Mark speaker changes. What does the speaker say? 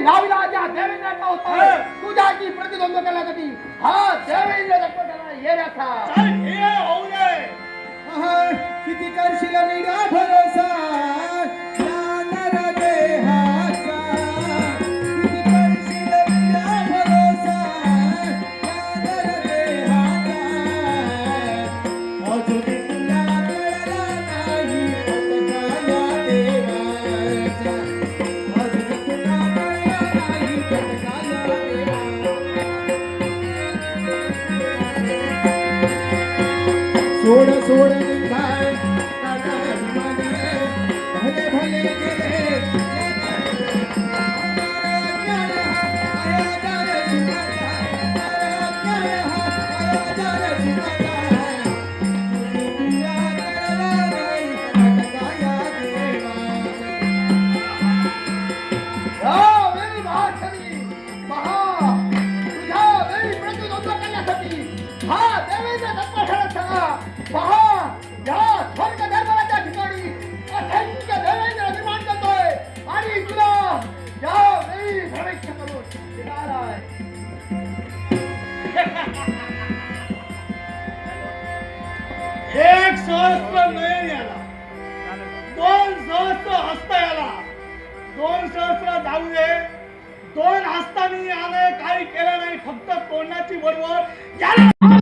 Speaker 1: राजा देवेंद्राचा होता तुझ्याची प्रतिद्वंद्व करण्यासाठी हा देवेंद्र दत्तला येण्याचा
Speaker 2: चल हे होऊ दे.
Speaker 3: किती करशील मीरा भरोसा जाणार देहाचा किती करशील मीरा भरोसा जाणार देहाचा अजून तुला कळला नाही पटकाया देवाचा अजून तुला कळला नाही पटकाया देवाचा सोड सोड निघाय काका विमाने भले भले गेले
Speaker 2: एक सहस्त्र नयन याला, दोन सहस्त्र हस्त याला, दोन सहस्त्र जाऊ दे, दोन हस्तांनी याने काही केलं नाही, फक्त तोंडाची बरोबर याला